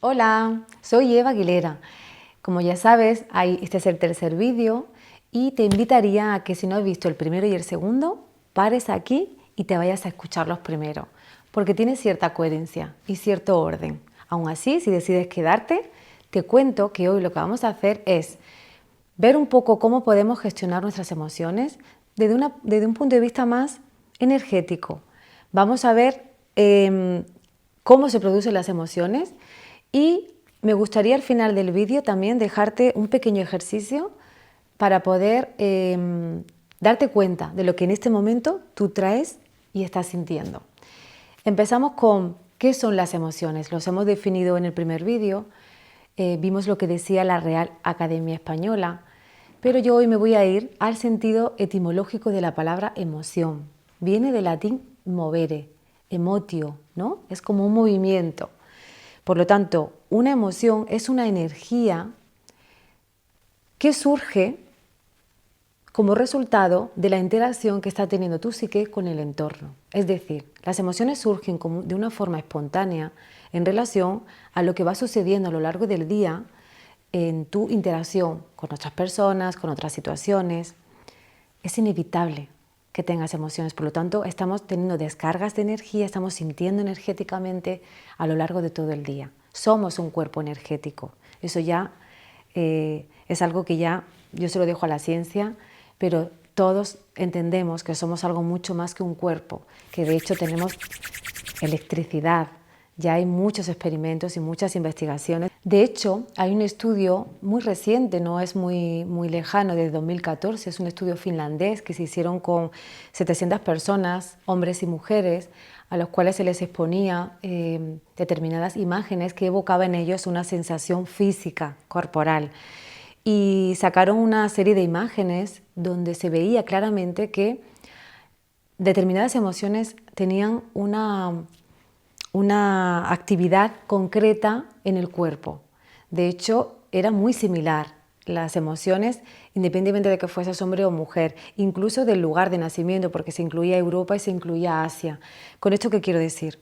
Hola, soy Eva Aguilera. Como ya sabes, este es el tercer vídeo y te invitaría a que si no has visto el primero y el segundo, pares aquí y te vayas a escuchar los primeros, porque tiene cierta coherencia y cierto orden. Aún así, si decides quedarte, te cuento que hoy lo que vamos a hacer es ver un poco cómo podemos gestionar nuestras emociones desde un punto de vista más energético. Vamos a ver cómo se producen las emociones y me gustaría al final del vídeo también dejarte un pequeño ejercicio para poder darte cuenta de lo que en este momento tú traes y estás sintiendo. Empezamos con qué son las emociones. Los hemos definido en el primer vídeo. Vimos lo que decía la Real Academia Española, pero yo hoy me voy a ir al sentido etimológico de la palabra emoción. Viene del latín movere, emotio, ¿no? Es como un movimiento. Por lo tanto, una emoción es una energía que surge como resultado de la interacción que está teniendo tu psique con el entorno. Es decir, las emociones surgen de una forma espontánea en relación a lo que va sucediendo a lo largo del día en tu interacción con otras personas, con otras situaciones. Es inevitable que tengas emociones, por lo tanto estamos teniendo descargas de energía, estamos sintiendo energéticamente a lo largo de todo el día. Somos un cuerpo energético. Eso ya es algo que ya yo se lo dejo a la ciencia, pero todos entendemos que somos algo mucho más que un cuerpo, que de hecho tenemos electricidad. Ya hay muchos experimentos y muchas investigaciones. De hecho, hay un estudio muy reciente, no es muy lejano, de 2014, es un estudio finlandés que se hicieron con 700 personas, hombres y mujeres, a los cuales se les exponía determinadas imágenes que evocaban en ellos una sensación física, corporal. Y sacaron una serie de imágenes donde se veía claramente que determinadas emociones tenían una actividad concreta en el cuerpo. De hecho, era muy similar las emociones, independientemente de que fueses hombre o mujer, incluso del lugar de nacimiento, porque se incluía Europa y se incluía Asia. ¿Con esto qué quiero decir?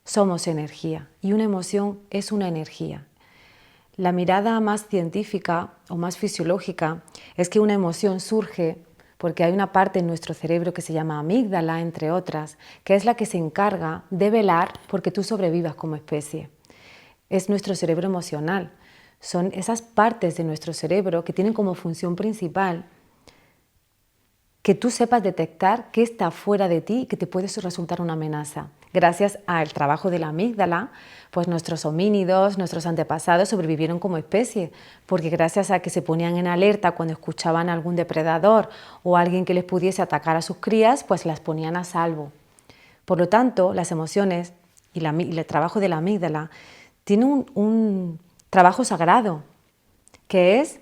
Somos energía y una emoción es una energía. La mirada más científica o más fisiológica es que una emoción surge porque hay una parte en nuestro cerebro que se llama amígdala, entre otras, que es la que se encarga de velar porque tú sobrevivas como especie. Es nuestro cerebro emocional. Son esas partes de nuestro cerebro que tienen como función principal que tú sepas detectar qué está fuera de ti y que te puede resultar una amenaza. Gracias al trabajo de la amígdala, pues nuestros homínidos, nuestros antepasados sobrevivieron como especie, porque gracias a que se ponían en alerta cuando escuchaban a algún depredador o a alguien que les pudiese atacar a sus crías, pues las ponían a salvo. Por lo tanto, las emociones y el trabajo de la amígdala tiene un trabajo sagrado, que es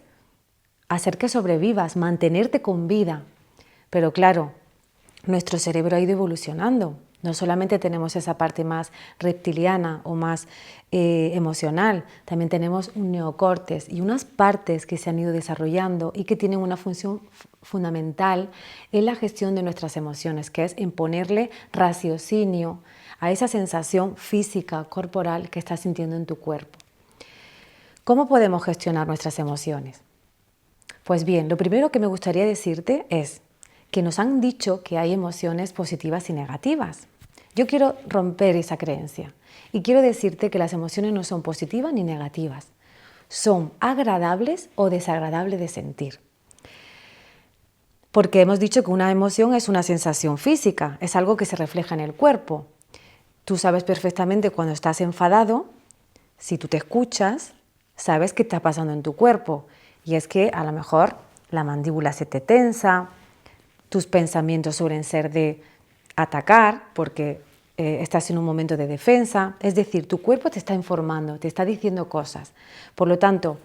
hacer que sobrevivas, mantenerte con vida. Pero claro, nuestro cerebro ha ido evolucionando. No solamente tenemos esa parte más reptiliana o más emocional, también tenemos un neocórtex y unas partes que se han ido desarrollando y que tienen una función fundamental en la gestión de nuestras emociones, que es en ponerle raciocinio a esa sensación física, corporal que estás sintiendo en tu cuerpo. ¿Cómo podemos gestionar nuestras emociones? Pues bien, lo primero que me gustaría decirte es que nos han dicho que hay emociones positivas y negativas. Yo quiero romper esa creencia y quiero decirte que las emociones no son positivas ni negativas. Son agradables o desagradables de sentir. Porque hemos dicho que una emoción es una sensación física, es algo que se refleja en el cuerpo. Tú sabes perfectamente cuando estás enfadado, si tú te escuchas, sabes qué está pasando en tu cuerpo. Y es que a lo mejor la mandíbula se te tensa, tus pensamientos suelen ser de atacar porque estás en un momento de defensa. Es decir, tu cuerpo te está informando, te está diciendo cosas. Por lo tanto,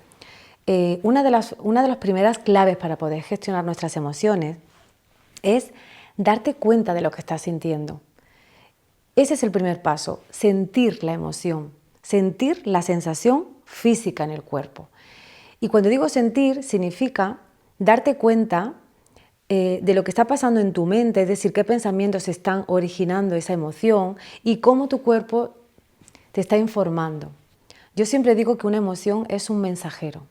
una de las primeras claves para poder gestionar nuestras emociones es darte cuenta de lo que estás sintiendo. Ese es el primer paso, sentir la emoción, sentir la sensación física en el cuerpo. Y cuando digo sentir, significa darte cuenta de lo que está pasando en tu mente, es decir, qué pensamientos están originando esa emoción y cómo tu cuerpo te está informando. Yo siempre digo que una emoción es un mensajero.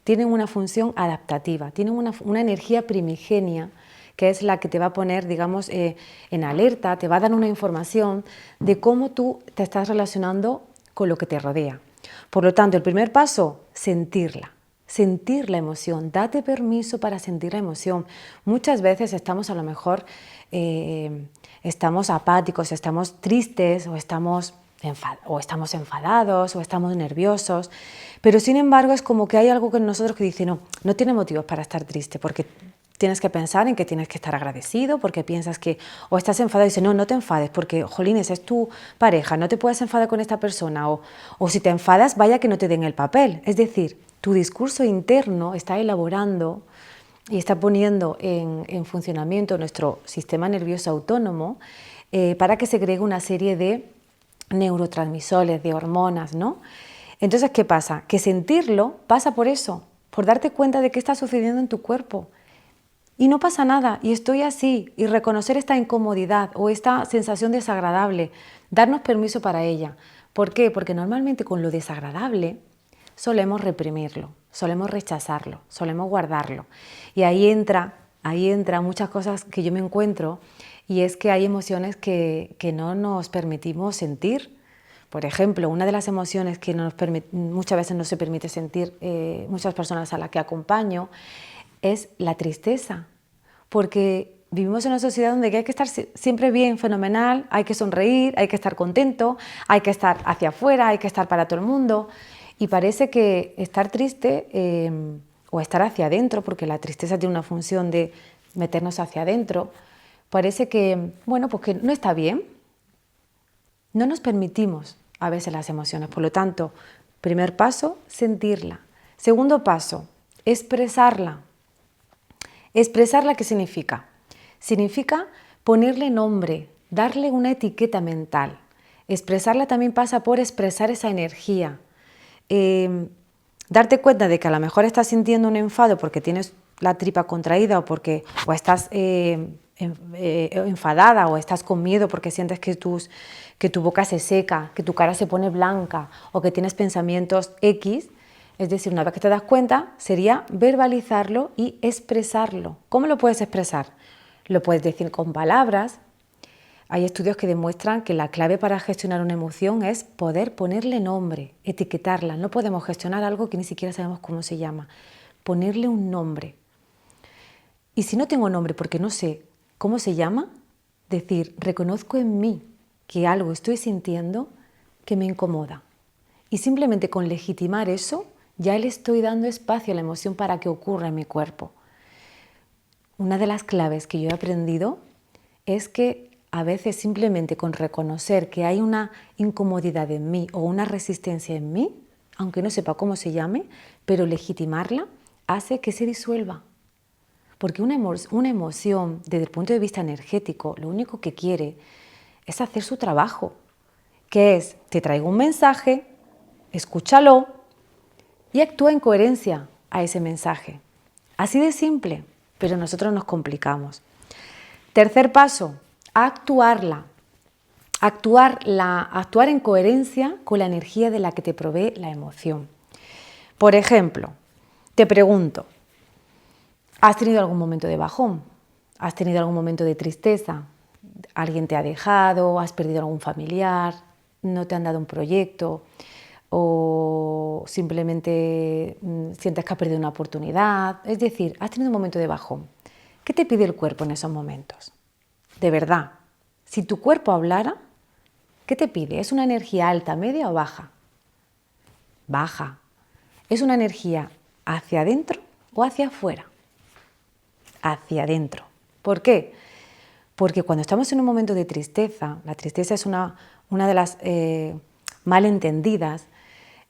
Tienen una función adaptativa, tienen una energía primigenia que es la que te va a poner, digamos, en alerta, te va a dar una información de cómo tú te estás relacionando con lo que te rodea. Por lo tanto, el primer paso, sentirla. Sentir la emoción, date permiso para sentir la emoción. Muchas veces estamos a lo mejor, estamos apáticos, estamos tristes o estamos enfadados o estamos nerviosos, pero sin embargo es como que hay algo en nosotros que dice no tiene motivos para estar triste, porque tienes que pensar en que tienes que estar agradecido, porque piensas que, o estás enfadado y dices, no te enfades, porque, jolines, es tu pareja, no te puedes enfadar con esta persona, o si te enfadas, vaya que no te den el papel. Es decir, tu discurso interno está elaborando y está poniendo en funcionamiento nuestro sistema nervioso autónomo para que segregue una serie de neurotransmisores, de hormonas, ¿no? Entonces, ¿qué pasa? Que sentirlo pasa por eso, por darte cuenta de qué está sucediendo en tu cuerpo. Y no pasa nada, y estoy así, y reconocer esta incomodidad o esta sensación desagradable, darnos permiso para ella. ¿Por qué? Porque normalmente con lo desagradable solemos reprimirlo, solemos rechazarlo, solemos guardarlo. Y ahí entra muchas cosas que yo me encuentro, y es que hay emociones que no nos permitimos sentir. Por ejemplo, una de las emociones que muchas veces no se permite sentir muchas personas a las que acompaño es la tristeza, porque vivimos en una sociedad donde hay que estar siempre bien, fenomenal, hay que sonreír, hay que estar contento, hay que estar hacia afuera, hay que estar para todo el mundo, y parece que estar triste o estar hacia adentro, porque la tristeza tiene una función de meternos hacia adentro, parece que, bueno, pues que no está bien. No nos permitimos a veces las emociones, por lo tanto, primer paso, sentirla. Segundo paso, expresarla. ¿Expresarla qué significa? Significa ponerle nombre, darle una etiqueta mental. Expresarla también pasa por expresar esa energía. Darte cuenta de que a lo mejor estás sintiendo un enfado porque tienes la tripa contraída o estás enfadada o estás con miedo porque sientes que tu boca se seca, que tu cara se pone blanca o que tienes pensamientos X. Es decir, una vez que te das cuenta, sería verbalizarlo y expresarlo. ¿Cómo lo puedes expresar? Lo puedes decir con palabras. Hay estudios que demuestran que la clave para gestionar una emoción es poder ponerle nombre, etiquetarla. No podemos gestionar algo que ni siquiera sabemos cómo se llama. Ponerle un nombre. Y si no tengo nombre porque no sé cómo se llama, decir, reconozco en mí que algo estoy sintiendo que me incomoda. Y simplemente con legitimar eso, ya le estoy dando espacio a la emoción para que ocurra en mi cuerpo. Una de las claves que yo he aprendido es que a veces simplemente con reconocer que hay una incomodidad en mí o una resistencia en mí, aunque no sepa cómo se llame, pero legitimarla hace que se disuelva. Porque una emoción, desde el punto de vista energético, lo único que quiere es hacer su trabajo, que es, te traigo un mensaje, escúchalo y actúa en coherencia a ese mensaje. Así de simple, pero nosotros nos complicamos. Tercer paso, actuarla. Actuar en coherencia con la energía de la que te provee la emoción. Por ejemplo, te pregunto, ¿has tenido algún momento de bajón? ¿Has tenido algún momento de tristeza? ¿Alguien te ha dejado? ¿Has perdido algún familiar? ¿No te han dado un proyecto? ¿O simplemente sientes que has perdido una oportunidad? Es decir, has tenido un momento de bajón. ¿Qué te pide el cuerpo en esos momentos? De verdad, si tu cuerpo hablara, ¿qué te pide? ¿Es una energía alta, media o baja? Baja. ¿Es una energía hacia adentro o hacia afuera? Hacia adentro. ¿Por qué? Porque cuando estamos en un momento de tristeza, la tristeza es una de las malentendidas,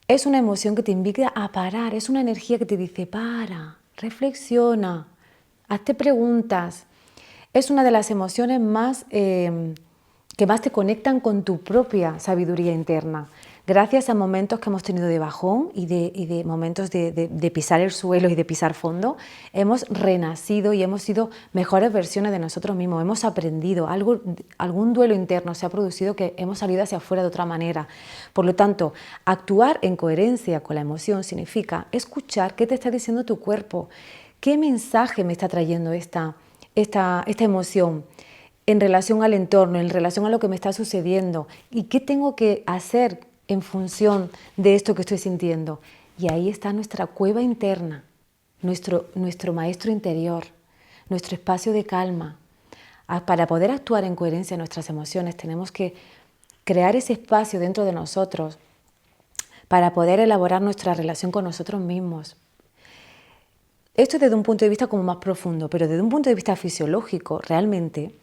es una emoción que te invita a parar, es una energía que te dice, para, reflexiona, hazte preguntas. Es una de las emociones que más te conectan con tu propia sabiduría interna. gracias a momentos que hemos tenido de bajón y de momentos de pisar el suelo y de pisar fondo, hemos renacido y hemos sido mejores versiones de nosotros mismos, hemos aprendido, algún duelo interno se ha producido que hemos salido hacia afuera de otra manera. Por lo tanto, actuar en coherencia con la emoción significa escuchar qué te está diciendo tu cuerpo, qué mensaje me está trayendo esta emoción en relación al entorno, en relación a lo que me está sucediendo y qué tengo que hacer en función de esto que estoy sintiendo. Y ahí está nuestra cueva interna, nuestro maestro interior, nuestro espacio de calma. Para poder actuar en coherencia en nuestras emociones tenemos que crear ese espacio dentro de nosotros para poder elaborar nuestra relación con nosotros mismos. Esto desde un punto de vista como más profundo, pero desde un punto de vista fisiológico, realmente,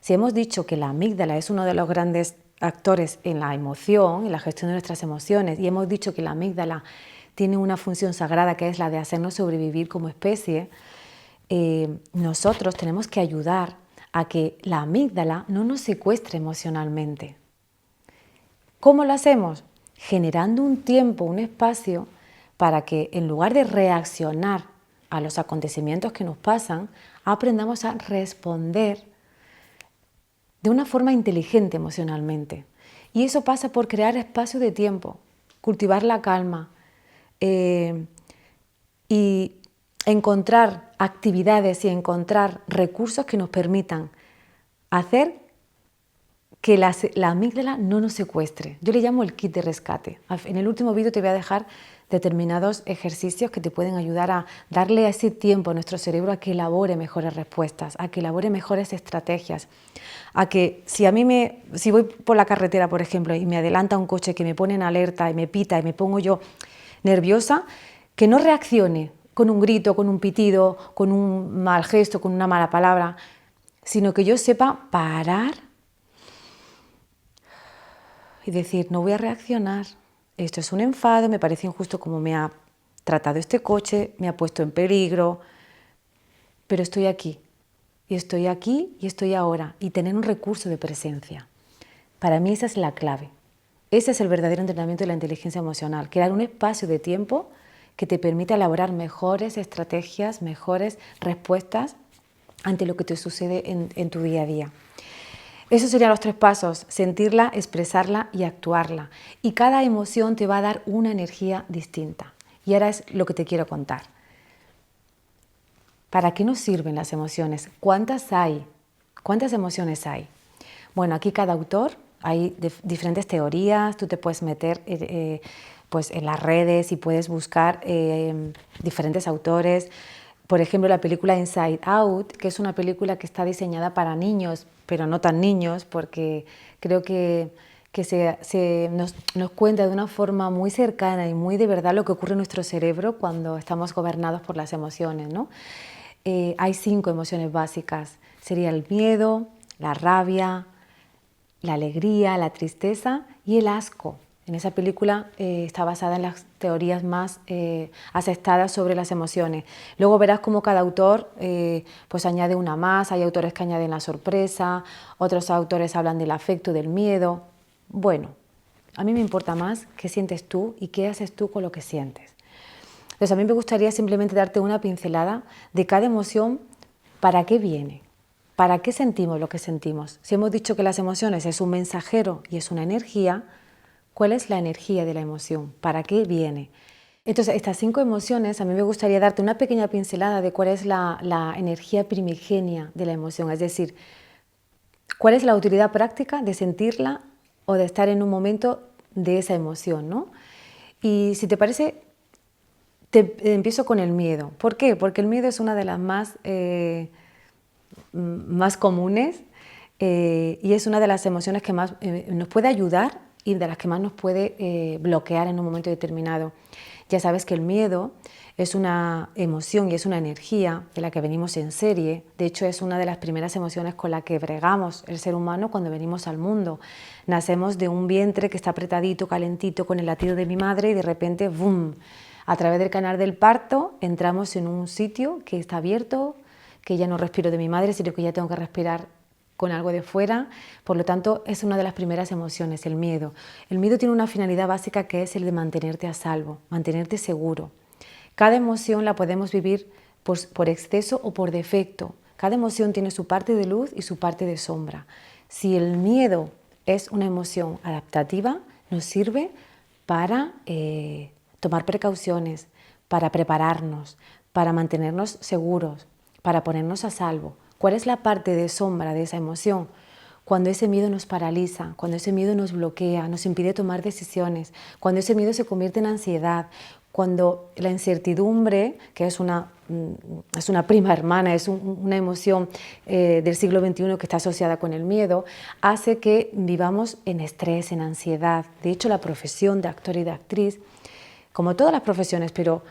si hemos dicho que la amígdala es uno de los grandes actores en la emoción, en la gestión de nuestras emociones, y hemos dicho que la amígdala tiene una función sagrada que es la de hacernos sobrevivir como especie, nosotros tenemos que ayudar a que la amígdala no nos secuestre emocionalmente. ¿Cómo lo hacemos? Generando un tiempo, un espacio para que en lugar de reaccionar a los acontecimientos que nos pasan, aprendamos a responder de una forma inteligente emocionalmente. Y eso pasa por crear espacio de tiempo, cultivar la calma y encontrar actividades y encontrar recursos que nos permitan hacer que la amígdala no nos secuestre. Yo le llamo el kit de rescate. En el último vídeo te voy a dejar determinados ejercicios que te pueden ayudar a darle ese tiempo a nuestro cerebro a que elabore mejores respuestas, a que elabore mejores estrategias, a que si voy por la carretera, por ejemplo, y me adelanta un coche que me pone en alerta y me pita y me pongo yo nerviosa, que no reaccione con un grito, con un pitido, con un mal gesto, con una mala palabra, sino que yo sepa parar y decir, no voy a reaccionar, esto es un enfado, me parece injusto como me ha tratado este coche, me ha puesto en peligro, pero estoy aquí, y estoy ahora, y tener un recurso de presencia. Para mí esa es la clave. Ese es el verdadero entrenamiento de la inteligencia emocional, crear un espacio de tiempo que te permita elaborar mejores estrategias, mejores respuestas ante lo que te sucede en tu día a día. Esos serían los 3 pasos: sentirla, expresarla y actuarla. Y cada emoción te va a dar una energía distinta. Y ahora es lo que te quiero contar. ¿Para qué nos sirven las emociones? ¿Cuántas hay? ¿Cuántas emociones hay? Bueno, aquí cada autor, hay diferentes teorías, tú te puedes meter pues en las redes y puedes buscar diferentes autores. Por ejemplo, la película Inside Out, que es una película que está diseñada para niños, pero no tan niños, porque creo que nos cuenta de una forma muy cercana y muy de verdad lo que ocurre en nuestro cerebro cuando estamos gobernados por las emociones, ¿no? Hay 5 emociones básicas. Sería el miedo, la rabia, la alegría, la tristeza y el asco. En esa película está basada en las teorías más aceptadas sobre las emociones. Luego verás cómo cada autor pues añade una más. Hay autores que añaden la sorpresa, otros autores hablan del afecto, del miedo. Bueno, a mí me importa más qué sientes tú y qué haces tú con lo que sientes. Entonces a mí me gustaría simplemente darte una pincelada de cada emoción, para qué viene. ¿Para qué sentimos lo que sentimos? Si hemos dicho que las emociones es un mensajero y es una energía, ¿cuál es la energía de la emoción? ¿Para qué viene? Entonces, estas 5 emociones, a mí me gustaría darte una pequeña pincelada de cuál es la energía primigenia de la emoción, es decir, cuál es la utilidad práctica de sentirla o de estar en un momento de esa emoción, ¿no? Y si te parece, empiezo con el miedo. ¿Por qué? Porque el miedo es una de las más comunes y es una de las emociones que más nos puede ayudar y de las que más nos puede bloquear en un momento determinado. Ya sabes que el miedo es una emoción y es una energía de la que venimos en serie. De hecho, es una de las primeras emociones con la que bregamos el ser humano cuando venimos al mundo. Nacemos de un vientre que está apretadito, calentito, con el latido de mi madre y de repente, ¡boom!, a través del canal del parto entramos en un sitio que está abierto, que ya no respiro de mi madre, sino que ya tengo que respirar con algo de fuera, por lo tanto es una de las primeras emociones, el miedo. El miedo tiene una finalidad básica que es el de mantenerte a salvo, mantenerte seguro. Cada emoción la podemos vivir por exceso o por defecto. Cada emoción tiene su parte de luz y su parte de sombra. Si el miedo es una emoción adaptativa, nos sirve para tomar precauciones, para prepararnos, para mantenernos seguros, para ponernos a salvo. ¿Cuál es la parte de sombra de esa emoción? Cuando ese miedo nos paraliza, cuando ese miedo nos bloquea, nos impide tomar decisiones, cuando ese miedo se convierte en ansiedad, cuando la incertidumbre, que es una prima hermana, es una emoción del siglo XXI que está asociada con el miedo, hace que vivamos en estrés, en ansiedad. De hecho, la profesión de actor y de actriz, como todas las profesiones, pero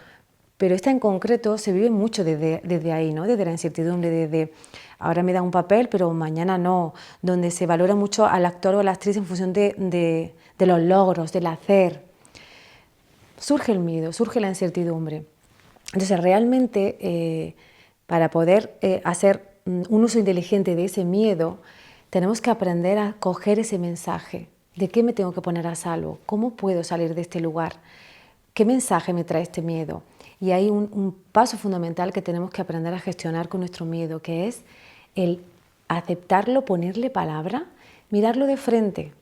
esta en concreto se vive mucho desde ahí, ¿no? Desde la incertidumbre, desde ahora me da un papel, pero mañana no, donde se valora mucho al actor o a la actriz en función de los logros, del hacer. Surge el miedo, surge la incertidumbre. Entonces, realmente, para poder hacer un uso inteligente de ese miedo, tenemos que aprender a coger ese mensaje. ¿De qué me tengo que poner a salvo? ¿Cómo puedo salir de este lugar? ¿Qué mensaje me trae este miedo? Y hay un paso fundamental que tenemos que aprender a gestionar con nuestro miedo, que es el aceptarlo, ponerle palabra, mirarlo de frente.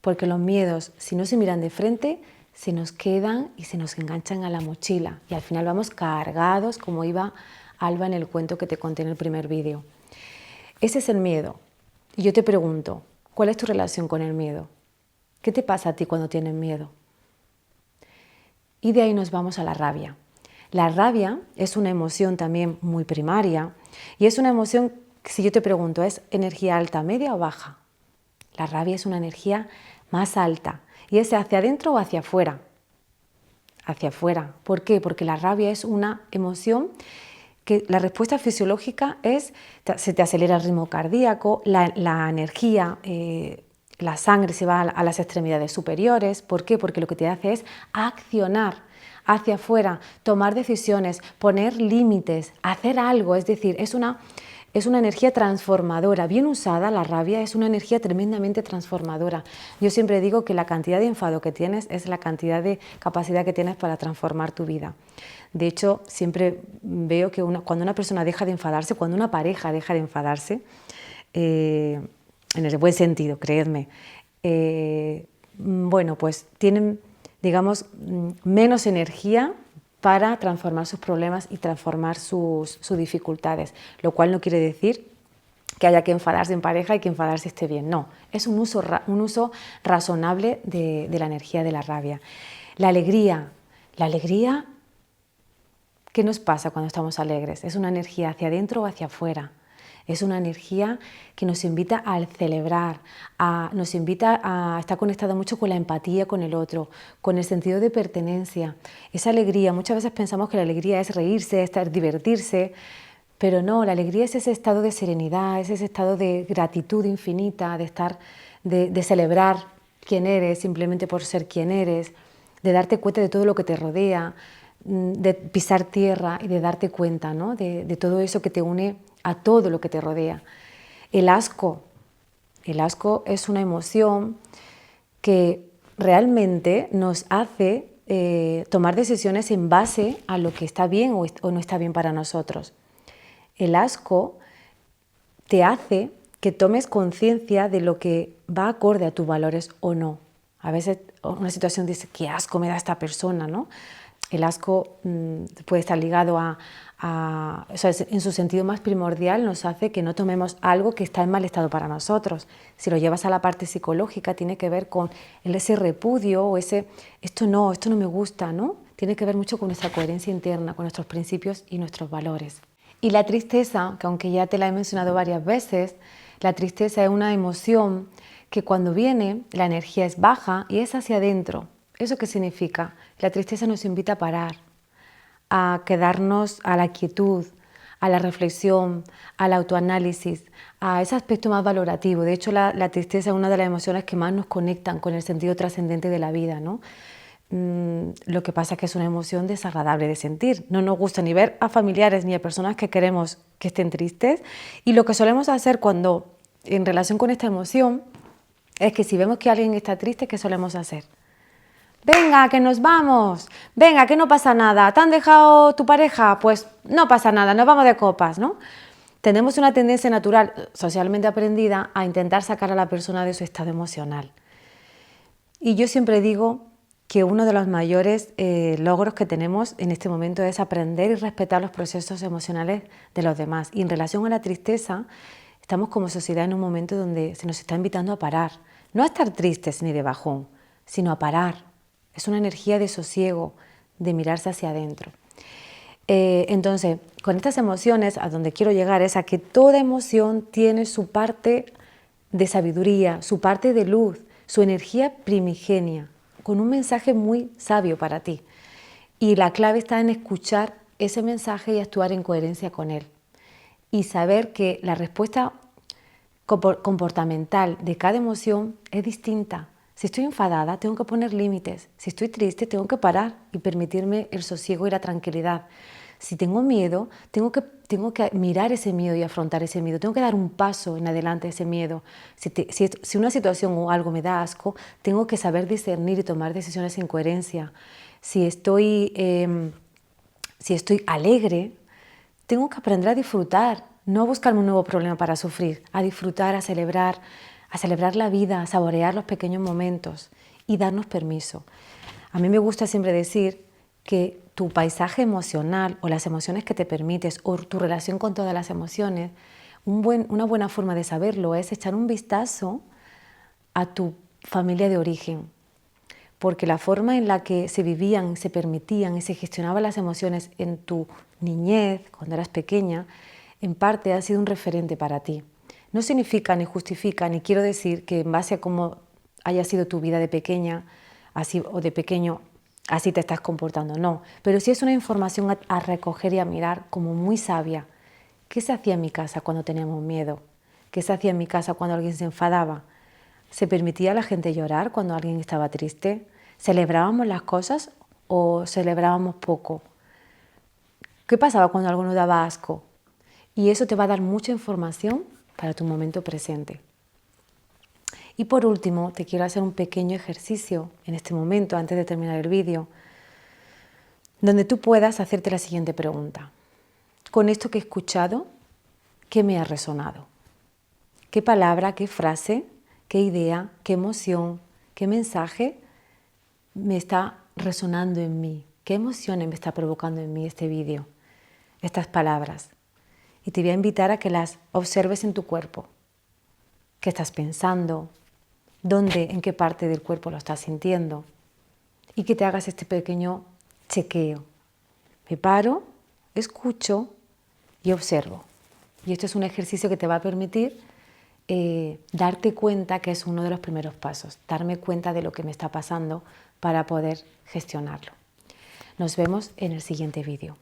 Porque los miedos, si no se miran de frente, se nos quedan y se nos enganchan a la mochila. Y al final vamos cargados, como iba Alba en el cuento que te conté en el primer vídeo. Ese es el miedo. Y yo te pregunto, ¿cuál es tu relación con el miedo? ¿Qué te pasa a ti cuando tienes miedo? Y de ahí nos vamos a la rabia. La rabia es una emoción también muy primaria y es una emoción que, si yo te pregunto, ¿es energía alta, media o baja? La rabia es una energía más alta y es hacia adentro o hacia afuera. Hacia afuera. ¿Por qué? Porque la rabia es una emoción que la respuesta fisiológica es, se te acelera el ritmo cardíaco, la energía, la sangre se va a las extremidades superiores. ¿Por qué? Porque lo que te hace es accionar hacia afuera, tomar decisiones, poner límites, hacer algo. Es decir, es una energía transformadora. Bien usada, la rabia es una energía tremendamente transformadora. Yo siempre digo que la cantidad de enfado que tienes es la cantidad de capacidad que tienes para transformar tu vida. De hecho, siempre veo que cuando una persona deja de enfadarse, cuando una pareja deja de enfadarse, en el buen sentido, creedme, bueno, pues tienen, digamos, menos energía para transformar sus problemas y transformar sus dificultades, lo cual no quiere decir que haya que enfadarse en pareja y que enfadarse esté bien, no, es un uso razonable de la energía de la rabia. La alegría, ¿qué nos pasa cuando estamos alegres? ¿Es una energía hacia adentro o hacia afuera? Es una energía que nos invita a celebrar, nos invita a estar conectada mucho con la empatía con el otro, con el sentido de pertenencia. Esa alegría, muchas veces pensamos que la alegría es reírse, es divertirse, pero no, la alegría es ese estado de serenidad, es ese estado de gratitud infinita, de celebrar quién eres simplemente por ser quien eres, de darte cuenta de todo lo que te rodea, de pisar tierra y de darte cuenta, ¿no? de todo eso que te une a todo lo que te rodea. El asco es una emoción que realmente nos hace tomar decisiones en base a lo que está bien o no está bien para nosotros. El asco te hace que tomes conciencia de lo que va acorde a tus valores o no. A veces una situación dice, qué asco me da esta persona, ¿no? El asco puede estar ligado o sea, en su sentido más primordial nos hace que no tomemos algo que está en mal estado para nosotros. Si lo llevas a la parte psicológica, tiene que ver con ese repudio o esto no me gusta, ¿no? Tiene que ver mucho con nuestra coherencia interna, con nuestros principios y nuestros valores. Y la tristeza, que aunque ya te la he mencionado varias veces, la tristeza es una emoción que cuando viene la energía es baja y es hacia adentro. ¿Eso qué significa? La tristeza nos invita a parar, a quedarnos a la quietud, a la reflexión, al autoanálisis, a ese aspecto más valorativo. De hecho, la tristeza es una de las emociones que más nos conectan con el sentido trascendente de la vida, ¿no? Lo que pasa es que es una emoción desagradable de sentir. No nos gusta ni ver a familiares ni a personas que queremos que estén tristes. Y lo que solemos hacer cuando en relación con esta emoción es que si vemos que alguien está triste, ¿qué solemos hacer? Venga, que nos vamos, venga, que no pasa nada, ¿te han dejado tu pareja? Pues no pasa nada, nos vamos de copas, ¿no? Tenemos una tendencia natural, socialmente aprendida, a intentar sacar a la persona de su estado emocional. Y yo siempre digo que uno de los mayores logros que tenemos en este momento es aprender y respetar los procesos emocionales de los demás. Y en relación a la tristeza, estamos como sociedad en un momento donde se nos está invitando a parar. No a estar tristes ni de bajón, sino a parar. Es una energía de sosiego, de mirarse hacia adentro. Entonces, con estas emociones, a donde quiero llegar es a que toda emoción tiene su parte de sabiduría, su parte de luz, su energía primigenia, con un mensaje muy sabio para ti. Y la clave está en escuchar ese mensaje y actuar en coherencia con él. Y saber que la respuesta comportamental de cada emoción es distinta. Si estoy enfadada, tengo que poner límites. Si estoy triste, tengo que parar y permitirme el sosiego y la tranquilidad. Si tengo miedo, tengo que mirar ese miedo y afrontar ese miedo. Tengo que dar un paso en adelante a ese miedo. Si una situación o algo me da asco, tengo que saber discernir y tomar decisiones en coherencia. Si estoy alegre, tengo que aprender a disfrutar, no a buscarme un nuevo problema para sufrir, a disfrutar, a celebrar la vida, a saborear los pequeños momentos y darnos permiso. A mí me gusta siempre decir que tu paisaje emocional o las emociones que te permites o tu relación con todas las emociones, una buena forma de saberlo es echar un vistazo a tu familia de origen. Porque la forma en la que se vivían, se permitían y se gestionaban las emociones en tu niñez, cuando eras pequeña, en parte ha sido un referente para ti. No significa ni justifica, ni quiero decir que en base a cómo haya sido tu vida de pequeña así, o de pequeño, así te estás comportando, no. Pero sí es una información a recoger y a mirar como muy sabia. ¿Qué se hacía en mi casa cuando teníamos miedo? ¿Qué se hacía en mi casa cuando alguien se enfadaba? ¿Se permitía a la gente llorar cuando alguien estaba triste? ¿Celebrábamos las cosas o celebrábamos poco? ¿Qué pasaba cuando algo nos daba asco? Y eso te va a dar mucha información para tu momento presente. Y por último, te quiero hacer un pequeño ejercicio en este momento, antes de terminar el vídeo, donde tú puedas hacerte la siguiente pregunta. Con esto que he escuchado, ¿qué me ha resonado? ¿Qué palabra, qué frase, qué idea, qué emoción, qué mensaje me está resonando en mí? ¿Qué emociones me está provocando en mí este vídeo, estas palabras? Y te voy a invitar a que las observes en tu cuerpo. ¿Qué estás pensando? ¿Dónde, en qué parte del cuerpo lo estás sintiendo? Y que te hagas este pequeño chequeo. Me paro, escucho y observo. Y esto es un ejercicio que te va a permitir darte cuenta, que es uno de los primeros pasos, darme cuenta de lo que me está pasando para poder gestionarlo. Nos vemos en el siguiente vídeo.